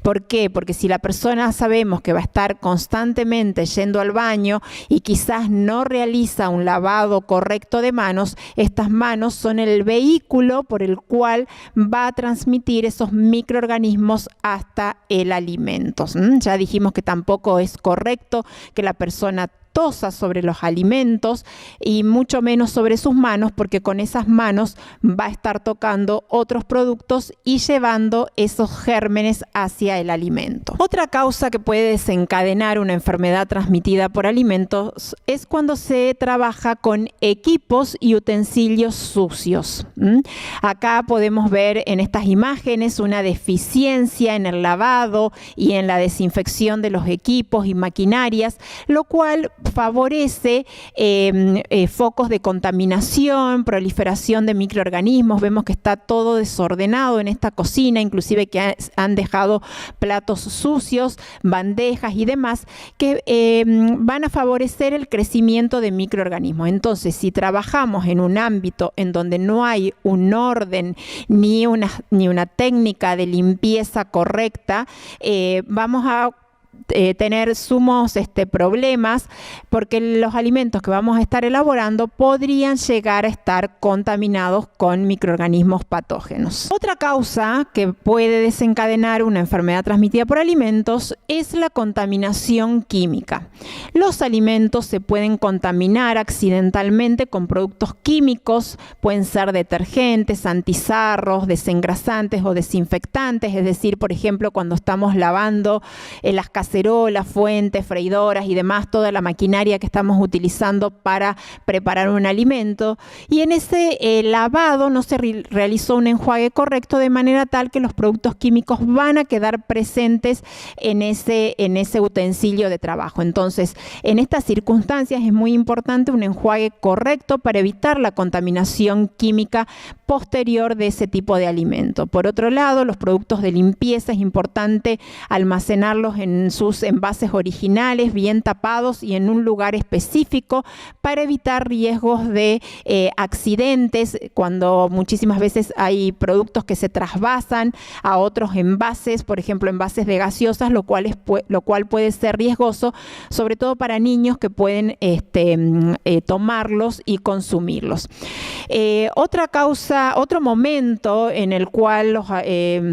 ¿Por qué? Porque si la persona sabemos que va a estar constantemente yendo al baño y quizás no realiza un lavado correcto de manos, estas manos son el vehículo por el cual va a transmitir esos microorganismos hasta el alimento. Ya dijimos que tampoco es correcto que la persona aftosa sobre los alimentos y mucho menos sobre sus manos, porque con esas manos va a estar tocando otros productos y llevando esos gérmenes hacia el alimento. Otra causa que puede desencadenar una enfermedad transmitida por alimentos es cuando se trabaja con equipos y utensilios sucios. Acá podemos ver en estas imágenes una deficiencia en el lavado y en la desinfección de los equipos y maquinarias, lo cual favorece focos de contaminación, proliferación de microorganismos. Vemos que está todo desordenado en esta cocina, inclusive que han dejado platos sucios, bandejas y demás, que van a favorecer el crecimiento de microorganismos. Entonces, si trabajamos en un ámbito en donde no hay un orden ni una técnica de limpieza correcta, vamos a tener sumos problemas, porque los alimentos que vamos a estar elaborando podrían llegar a estar contaminados con microorganismos patógenos. Otra causa que puede desencadenar una enfermedad transmitida por alimentos es la contaminación química. Los alimentos se pueden contaminar accidentalmente con productos químicos, pueden ser detergentes, antizarros, desengrasantes o desinfectantes, es decir, por ejemplo, cuando estamos lavando las cacerolas, fuentes, freidoras y demás, toda la maquinaria que estamos utilizando para preparar un alimento, y en ese lavado no se realizó un enjuague correcto, de manera tal que los productos químicos van a quedar presentes en ese utensilio de trabajo. Entonces, en estas circunstancias es muy importante un enjuague correcto para evitar la contaminación química posterior de ese tipo de alimento. Por otro lado, los productos de limpieza es importante almacenarlos en sus envases originales, bien tapados y en un lugar específico, para evitar riesgos de accidentes, cuando muchísimas veces hay productos que se trasvasan a otros envases, por ejemplo envases de gaseosas, lo cual puede ser riesgoso, sobre todo para niños que pueden tomarlos y consumirlos. Otro momento en el cual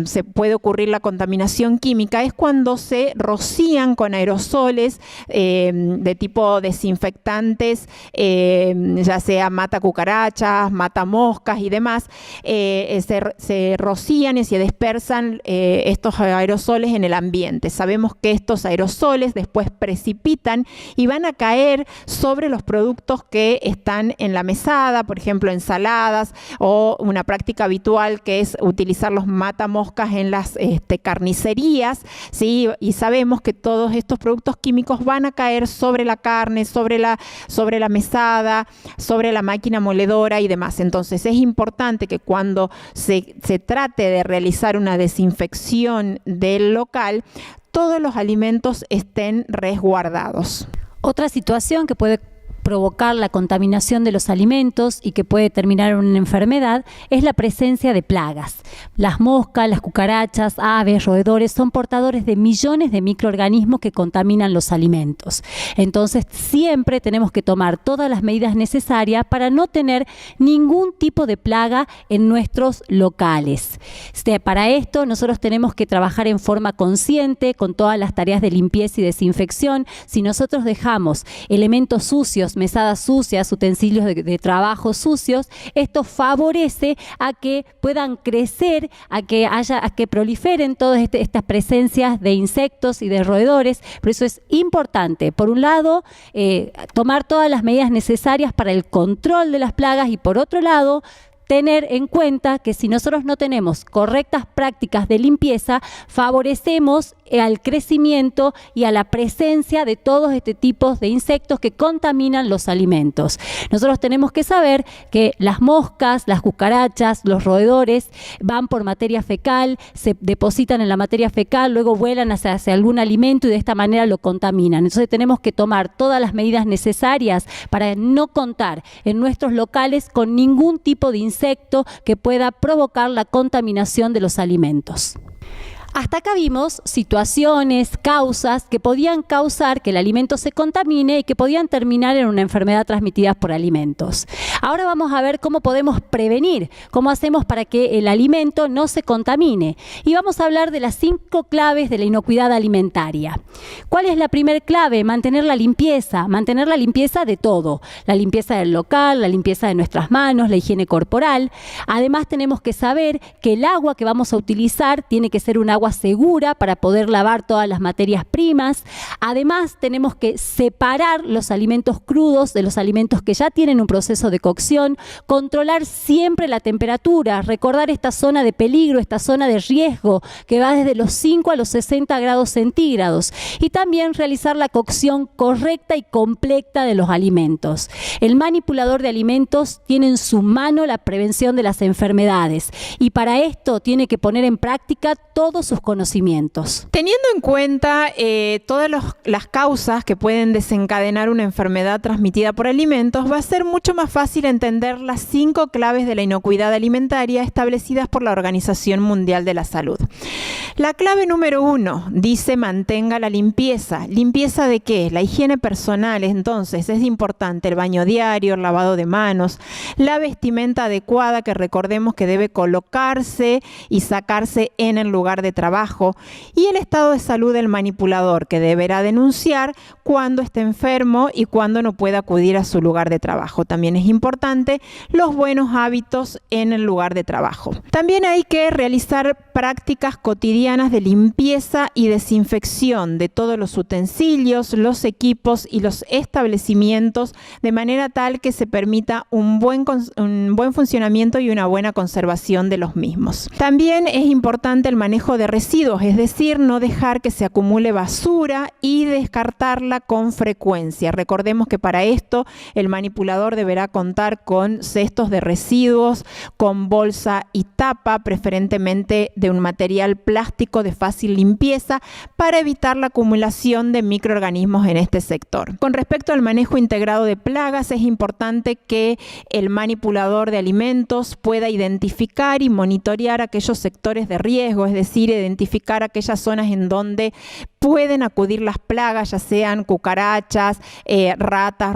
se puede ocurrir la contaminación química es cuando se rocían con aerosoles de tipo desinfectantes, ya sea mata cucarachas, mata moscas y demás. Se rocían y se dispersan estos aerosoles en el ambiente. Sabemos que estos aerosoles después precipitan y van a caer sobre los productos que están en la mesada, por ejemplo ensaladas, o una práctica habitual que es utilizar los matamoscas en las carnicerías, ¿sí? Y sabemos que todos estos productos químicos van a caer sobre la carne, sobre la mesada, sobre la máquina moledora y demás. Entonces es importante que cuando se trate de realizar una desinfección del local, todos los alimentos estén resguardados. Otra situación que puede provocar la contaminación de los alimentos y que puede terminar en una enfermedad es la presencia de plagas. Las moscas, las cucarachas, aves, roedores son portadores de millones de microorganismos que contaminan los alimentos. Entonces siempre tenemos que tomar todas las medidas necesarias para no tener ningún tipo de plaga en nuestros locales. Para esto nosotros tenemos que trabajar en forma consciente con todas las tareas de limpieza y desinfección. Si nosotros dejamos elementos sucios, mesadas sucias, utensilios de trabajo sucios, esto favorece a que puedan crecer, a que proliferen todas estas presencias de insectos y de roedores. Por eso es importante, por un lado, tomar todas las medidas necesarias para el control de las plagas, y por otro lado, tener en cuenta que si nosotros no tenemos correctas prácticas de limpieza, favorecemos al crecimiento y a la presencia de todos este tipos de insectos que contaminan los alimentos. Nosotros tenemos que saber que las moscas, las cucarachas, los roedores van por materia fecal, se depositan en la materia fecal, luego vuelan hacia algún alimento y de esta manera lo contaminan. Entonces tenemos que tomar todas las medidas necesarias para no contar en nuestros locales con ningún tipo de insecto que pueda provocar la contaminación de los alimentos. Hasta acá vimos situaciones, causas que podían causar que el alimento se contamine y que podían terminar en una enfermedad transmitida por alimentos. Ahora vamos a ver cómo podemos prevenir, cómo hacemos para que el alimento no se contamine. Y vamos a hablar de las 5 claves de la inocuidad alimentaria. ¿Cuál es la primera clave? Mantener la limpieza de todo. La limpieza del local, la limpieza de nuestras manos, la higiene corporal. Además tenemos que saber que el agua que vamos a utilizar tiene que ser un agua segura para poder lavar todas las materias primas. Además tenemos que separar los alimentos crudos de los alimentos que ya tienen un proceso de cocción, controlar siempre la temperatura, recordar esta zona de peligro, esta zona de riesgo que va desde los 5 a los 60 grados centígrados y también realizar la cocción correcta y completa de los alimentos. El manipulador de alimentos tiene en su mano la prevención de las enfermedades y para esto tiene que poner en práctica todos sus conocimientos. Teniendo en cuenta todas las causas que pueden desencadenar una enfermedad transmitida por alimentos, va a ser mucho más fácil entender las 5 claves de la inocuidad alimentaria establecidas por la Organización Mundial de la Salud. La clave número 1 dice mantenga la limpieza. ¿Limpieza de qué? La higiene personal. Entonces es importante el baño diario, el lavado de manos, la vestimenta adecuada que recordemos que debe colocarse y sacarse en el lugar de trabajo y el estado de salud del manipulador que deberá denunciar cuando esté enfermo y cuando no pueda acudir a su lugar de trabajo. También es importante los buenos hábitos en el lugar de trabajo. También hay que realizar prácticas cotidianas de limpieza y desinfección de todos los utensilios, los equipos y los establecimientos de manera tal que se permita un buen funcionamiento y una buena conservación de los mismos. También es importante el manejo de residuos, es decir, no dejar que se acumule basura y descartarla con frecuencia. Recordemos que para esto el manipulador deberá contar con cestos de residuos, con bolsa y tapa, preferentemente de un material plástico de fácil limpieza para evitar la acumulación de microorganismos en este sector. Con respecto al manejo integrado de plagas, es importante que el manipulador de alimentos pueda identificar y monitorear aquellos sectores de riesgo, es decir, identificar aquellas zonas en donde pueden acudir las plagas, ya sean cucarachas, ratas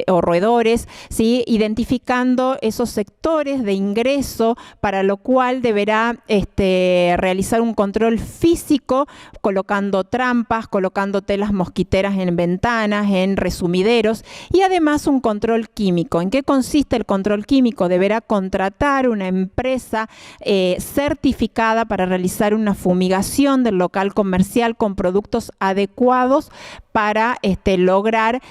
o roedores, ¿sí? Identificando esos sectores de ingreso, para lo cual deberá realizar un control físico, colocando trampas, colocando telas mosquiteras en ventanas, en resumideros y además un control químico. ¿En qué consiste el control químico? Deberá contratar una empresa certificada para realizar una fumigación del local comercial con productos adecuados para lograr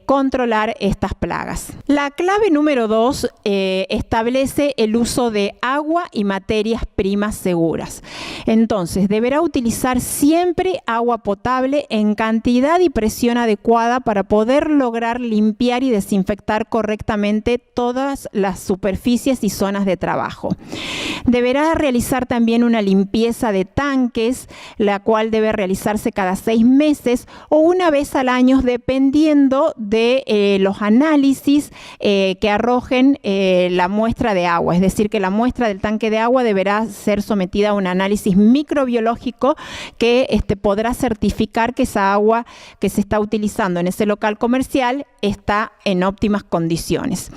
controlar estas plagas. La clave número 2 establece el uso de agua y materias primas seguras. Entonces, deberá utilizar siempre agua potable en cantidad y presión adecuada para poder lograr limpiar y desinfectar correctamente todas las superficies y zonas de trabajo. Deberá realizar también una limpieza de tanques, la cual debe realizarse cada 6 meses o una vez al año, dependiendo de los análisis que arrojen la muestra de agua. Es decir, que la muestra del tanque de agua deberá ser sometida a un análisis microbiológico que podrá certificar que esa agua que se está utilizando en ese local comercial está en óptimas condiciones.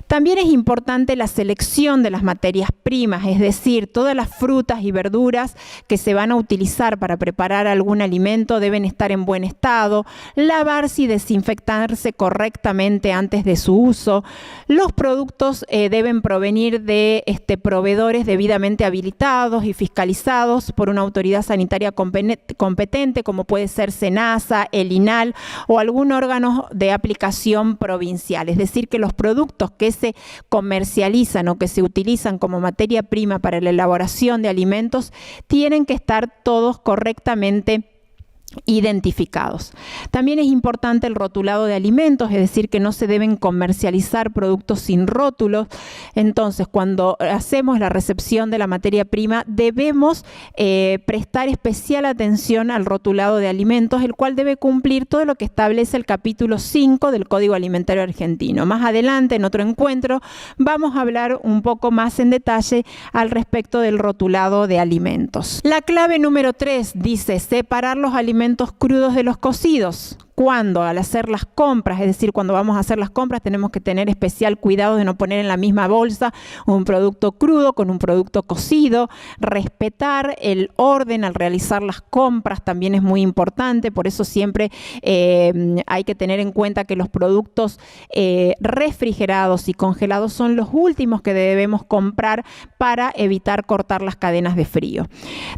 También es importante la selección de las materias primas, es decir, todas las frutas y verduras que se van a utilizar para preparar algún alimento deben estar en buen estado, lavarse y desinfectarse correctamente antes de su uso. Los productos deben provenir de proveedores debidamente habilitados y fiscalizados por una autoridad sanitaria competente, como puede ser SENASA, el INAL o algún órgano de aplicación provincial. Es decir, que los productos que se comercializan o que se utilizan como materia prima para la elaboración de alimentos tienen que estar todos correctamente identificados. También es importante el rotulado de alimentos, es decir, que no se deben comercializar productos sin rótulos. Entonces, cuando hacemos la recepción de la materia prima, debemos prestar especial atención al rotulado de alimentos, el cual debe cumplir todo lo que establece el capítulo 5 del Código Alimentario Argentino. Más adelante, en otro encuentro, vamos a hablar un poco más en detalle al respecto del rotulado de alimentos. La clave número 3 dice separar los alimentos crudos de los cocidos. Cuando al hacer las compras, es decir, cuando vamos a hacer las compras, tenemos que tener especial cuidado de no poner en la misma bolsa un producto crudo con un producto cocido. Respetar el orden al realizar las compras también es muy importante, por eso siempre hay que tener en cuenta que los productos refrigerados y congelados son los últimos que debemos comprar para evitar cortar las cadenas de frío.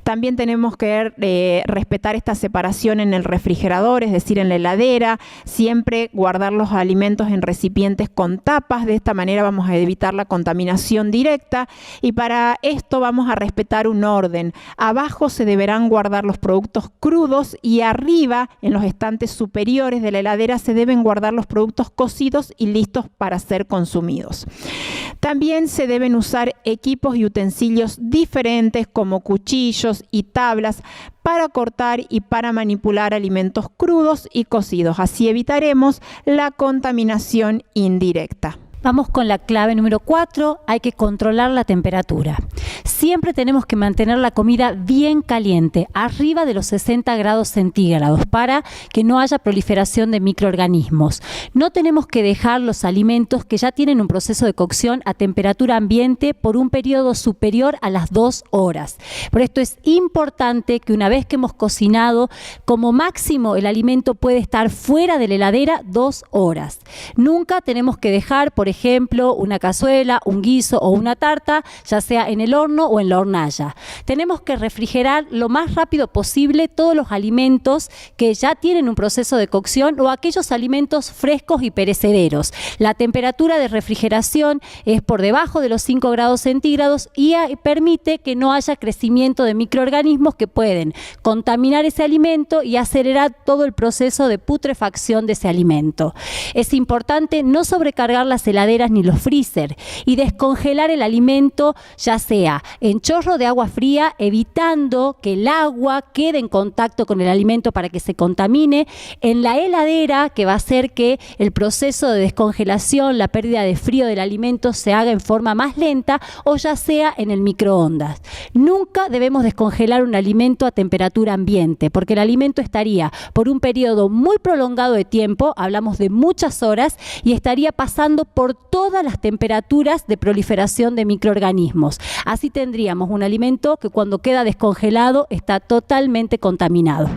También tenemos que respetar esta separación en el refrigerador, es decir, en la heladera, siempre guardar los alimentos en recipientes con tapas. De esta manera vamos a evitar la contaminación directa, y para esto vamos a respetar un orden. Abajo se deberán guardar los productos crudos y arriba, en los estantes superiores de la heladera, se deben guardar los productos cocidos y listos para ser consumidos. También se deben usar equipos y utensilios diferentes como cuchillos y tablas para cortar y para manipular alimentos crudos y cocidos. Así evitaremos la contaminación indirecta. Vamos con la clave número 4, hay que controlar la temperatura. Siempre tenemos que mantener la comida bien caliente, arriba de los 60 grados centígrados, para que no haya proliferación de microorganismos. No tenemos que dejar los alimentos que ya tienen un proceso de cocción a temperatura ambiente por un periodo superior a las 2 horas. Por esto es importante que una vez que hemos cocinado, como máximo el alimento puede estar fuera de la heladera 2 horas. Nunca tenemos que dejar, por ejemplo, una cazuela, un guiso o una tarta, ya sea en el horno o en la hornalla. Tenemos que refrigerar lo más rápido posible todos los alimentos que ya tienen un proceso de cocción o aquellos alimentos frescos y perecederos. La temperatura de refrigeración es por debajo de los 5 grados centígrados y permite que no haya crecimiento de microorganismos que pueden contaminar ese alimento y acelerar todo el proceso de putrefacción de ese alimento. Es importante no sobrecargar las heladeras ni los freezer y descongelar el alimento, ya sea en chorro de agua fría, evitando que el agua quede en contacto con el alimento para que se contamine, en la heladera, que va a hacer que el proceso de descongelación, la pérdida de frío del alimento se haga en forma más lenta, o ya sea en el microondas. Nunca debemos descongelar un alimento a temperatura ambiente, porque el alimento estaría por un periodo muy prolongado de tiempo, hablamos de muchas horas, y estaría pasando por todas las temperaturas de proliferación de microorganismos. Así tendríamos un alimento que cuando queda descongelado está totalmente contaminado.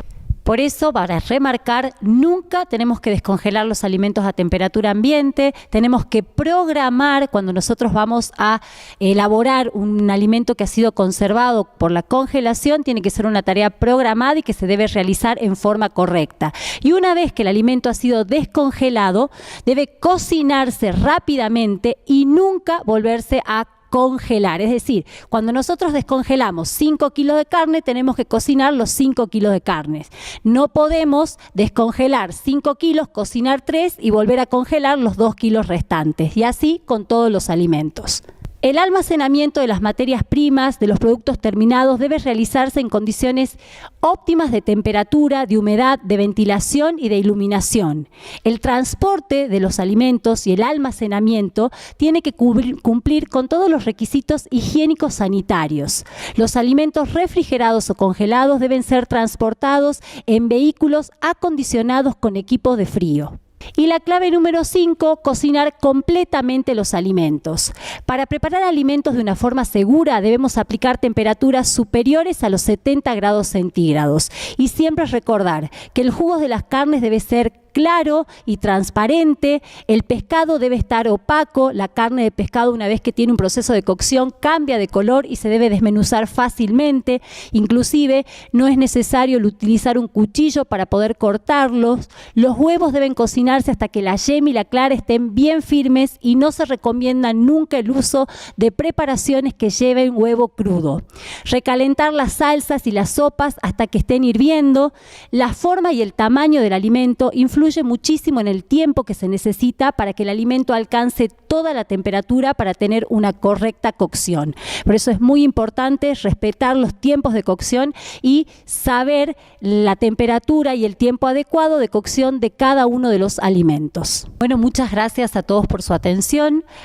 Por eso, para remarcar, nunca tenemos que descongelar los alimentos a temperatura ambiente. Tenemos que programar cuando nosotros vamos a elaborar un alimento que ha sido conservado por la congelación. Tiene que ser una tarea programada y que se debe realizar en forma correcta. Y una vez que el alimento ha sido descongelado, debe cocinarse rápidamente y nunca volverse a congelar. Es decir, cuando nosotros descongelamos 5 kilos de carne, tenemos que cocinar los 5 kilos de carne. No podemos descongelar 5 kilos, cocinar 3 y volver a congelar los 2 kilos restantes. Y así con todos los alimentos. El almacenamiento de las materias primas, de los productos terminados, debe realizarse en condiciones óptimas de temperatura, de humedad, de ventilación y de iluminación. El transporte de los alimentos y el almacenamiento tiene que cumplir con todos los requisitos higiénicos sanitarios. Los alimentos refrigerados o congelados deben ser transportados en vehículos acondicionados con equipos de frío. Y la clave número 5, cocinar completamente los alimentos. Para preparar alimentos de una forma segura debemos aplicar temperaturas superiores a los 70 grados centígrados. Y siempre recordar que el jugo de las carnes debe ser claro y transparente, el pescado debe estar opaco, la carne de pescado una vez que tiene un proceso de cocción cambia de color y se debe desmenuzar fácilmente, inclusive no es necesario utilizar un cuchillo para poder cortarlos, los huevos deben cocinarse hasta que la yema y la clara estén bien firmes y no se recomienda nunca el uso de preparaciones que lleven huevo crudo. Recalentar las salsas y las sopas hasta que estén hirviendo. La forma y el tamaño del alimento influye muchísimo en el tiempo que se necesita para que el alimento alcance toda la temperatura para tener una correcta cocción. Por eso es muy importante respetar los tiempos de cocción y saber la temperatura y el tiempo adecuado de cocción de cada uno de los alimentos. Bueno, muchas gracias a todos por su atención.